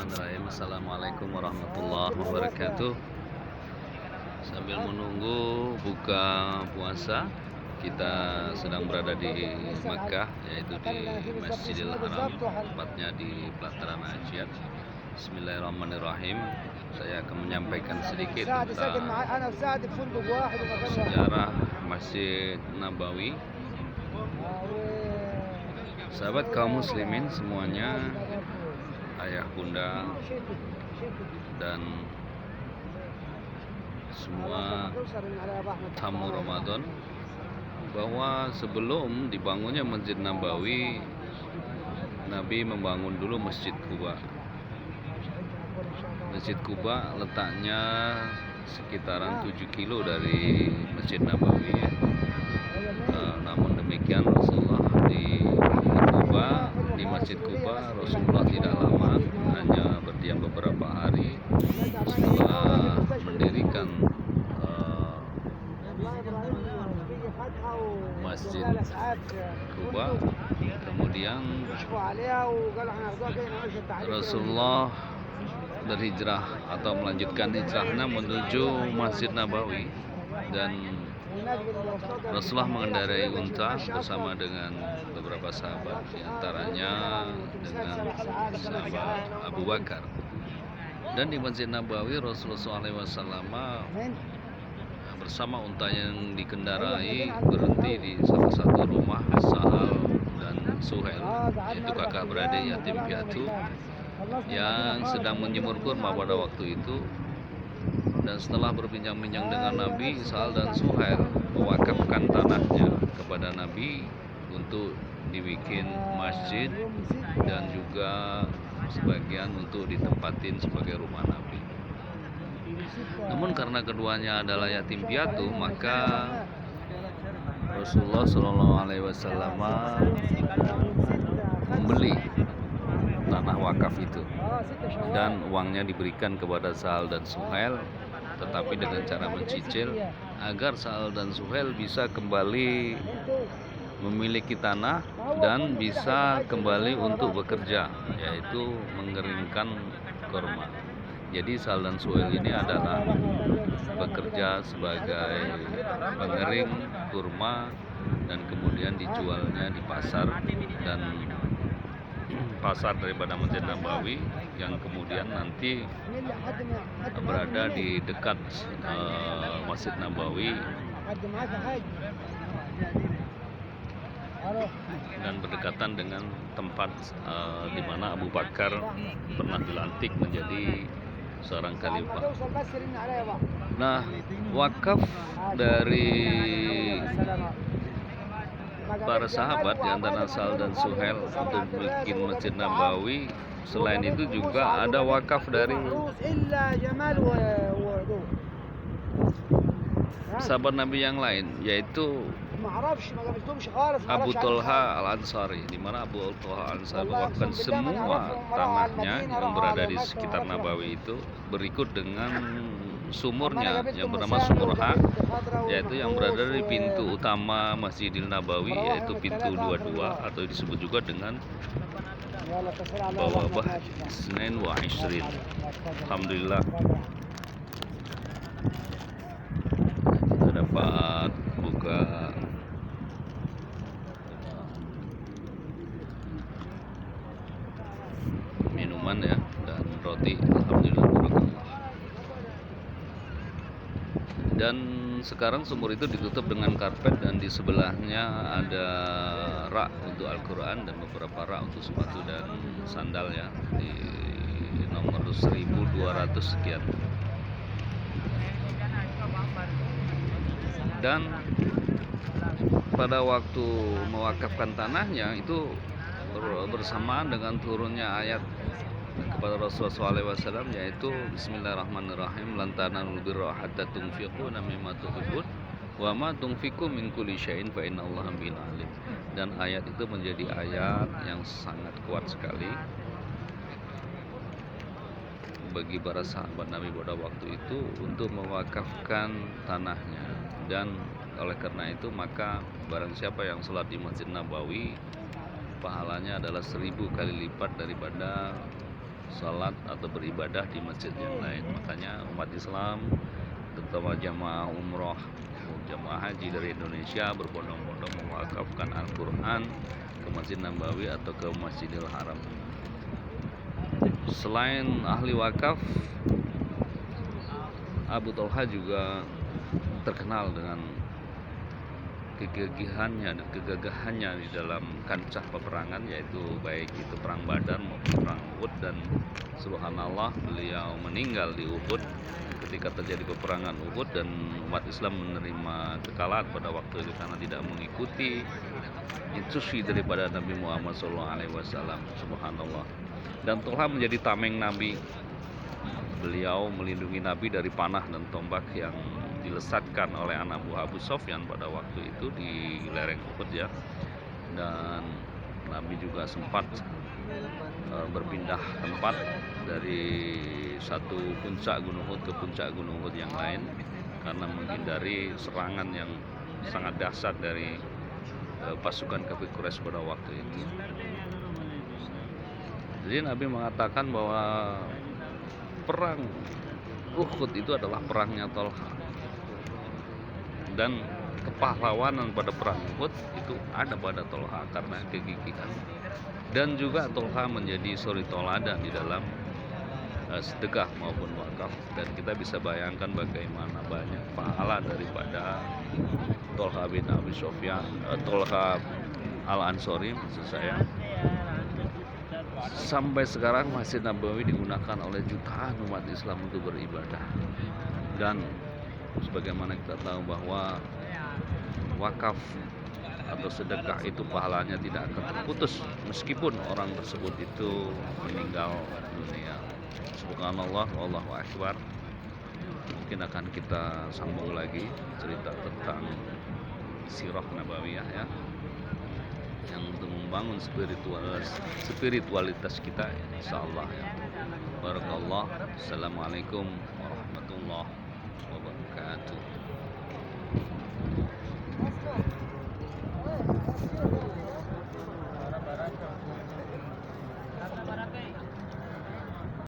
Bismillahirrahmanirrahim. Assalamualaikum warahmatullahi wabarakatuh. Sambil menunggu buka puasa, kita sedang berada di Makkah, yaitu di Masjidil Haram, tepatnya di Pelataran Ajiat. Bismillahirrahmanirrahim. Saya akan menyampaikan sedikit tentang sejarah Masjid Nabawi. Sahabat kaum muslimin semuanya, ayah bunda dan semua tamu Ramadan, bahwa sebelum dibangunnya Masjid Nabawi, Nabi membangun dulu Masjid Quba. Masjid Quba letaknya sekitaran 7 kilo dari Masjid Nabawi. Namun demikian Rasulullah di Masjid Quba Rasulullah tidak lama, hanya berdiam beberapa hari setelah mendirikan Masjid Quba. Kemudian Rasulullah berhijrah atau melanjutkan hijrahnya menuju Masjid Nabawi, dan Rasulullah mengendarai unta bersama dengan beberapa sahabat, diantaranya dengan sahabat Abu Bakar. Dan di Masjid Nabawi Rasulullah SAW bersama unta yang dikendarai berhenti di salah satu rumah Sahal dan Suhail, yaitu kakak beradik yatim piatu yang sedang menjemur kurma pada waktu itu. Dan setelah berbincang-bincang dengan Nabi, Sahal dan Suhail mewakafkan tanahnya kepada Nabi untuk dibikin masjid dan juga sebagian untuk ditempatin sebagai rumah Nabi. Namun karena keduanya adalah yatim piatu, maka Rasulullah SAW membeli tanah wakaf itu dan uangnya diberikan kepada Sahal dan Suhail, tetapi dengan cara mencicil agar Sahal dan Suhail bisa kembali memiliki tanah dan bisa kembali untuk bekerja, yaitu mengeringkan kurma. Jadi Sahal dan Suhail ini adalah bekerja sebagai pengering kurma dan kemudian dijualnya di pasar, dan pasar daripada Masjid Nabawi yang kemudian nanti berada di dekat Masjid Nabawi dan berdekatan dengan tempat di mana Abu Bakar pernah dilantik menjadi seorang khalifah. Nah, wakaf dari para sahabat di antara Sahal dan Suhail untuk bikin Masjid Nabawi, selain itu juga ada wakaf dari sahabat Nabi yang lain, yaitu Abu Thalha Al-Ansari, di mana Abu Thalha Al-Ansari mewakafkan semua tanahnya yang berada di sekitar Nabawi itu berikut dengan sumurnya yang bernama Sumur Haq, yaitu yang berada di pintu utama Masjidil Nabawi, yaitu pintu 22 atau disebut juga dengan Bawabah Isnin wa Ishrin. Alhamdulillah kita dapat buka minuman ya, dan roti. Alhamdulillah, barakallah. Dan sekarang sumur itu ditutup dengan karpet, dan di sebelahnya ada rak untuk Al-Quran dan beberapa rak untuk sepatu dan sandal ya, di nomor 1200 sekian. Dan pada waktu mewakafkan tanahnya itu bersamaan dengan turunnya ayat kepada Rasulullah SAW, yaitu Bismillahirrahmanirrahim, lan tanalul birra hatta tunfiquna mimma tuhibbun wa ma tunfiqu min kulli syai'in fa innallaha bihi alim. Dan ayat itu menjadi ayat yang sangat kuat sekali bagi para sahabat Nabi pada waktu itu untuk mewakafkan tanahnya. Dan oleh karena itu maka barang siapa yang sholat di Masjid Nabawi, pahalanya adalah 1000 kali lipat daripada salat atau beribadah di masjid yang lain. Makanya umat Islam, terutama jamaah umroh, jamaah haji dari Indonesia berbondong-bondong mewakafkan Al-Quran ke Masjid Nabawi atau ke Masjidil Haram. Selain ahli wakaf, Abu Thalha juga terkenal dengan kegigihannya dan kegagahannya di dalam kancah peperangan, yaitu baik itu perang Badar maupun perang Uhud. Dan subhanallah, beliau meninggal di Uhud ketika terjadi peperangan Uhud, dan umat Islam menerima kekalahan pada waktu itu karena tidak mengikuti instruksi daripada Nabi Muhammad SAW. Subhanallah. Dan Thalha menjadi tameng Nabi. Beliau melindungi Nabi dari panah dan tombak yang dilesatkan oleh anak buah Abu Sofyan pada waktu itu di lereng Uhud ya. Dan Nabi juga sempat berpindah tempat dari satu puncak Gunung Uhud ke puncak Gunung Uhud yang lain karena menghindari serangan yang sangat dahsyat dari pasukan kafir Quraisy pada waktu itu. Jadi Nabi mengatakan bahwa perang Uhud itu adalah perangnya Thalha, dan kepahlawanan pada perang Uhud itu ada pada Thalha karena kegigihan. Dan juga Thalha menjadi suri tauladan di dalam sedekah maupun wakaf, dan kita bisa bayangkan bagaimana banyak pahala daripada Thalha bin Abi Sufyan, Thalha Al-Ansori maksud saya. Sampai sekarang Masjid Nabawi digunakan oleh jutaan umat Islam untuk beribadah. Dan sebagaimana kita tahu bahwa wakaf atau sedekah itu pahalanya tidak akan terputus meskipun orang tersebut itu meninggal dunia. Subhanallah, wallahu akbar. Mungkin akan kita sambung lagi cerita tentang sirah nabawiyah ya, yang untuk membangun spiritualitas kita insyaallah ya. Barakallah. Assalamualaikum warahmatullahi wabarakatuh.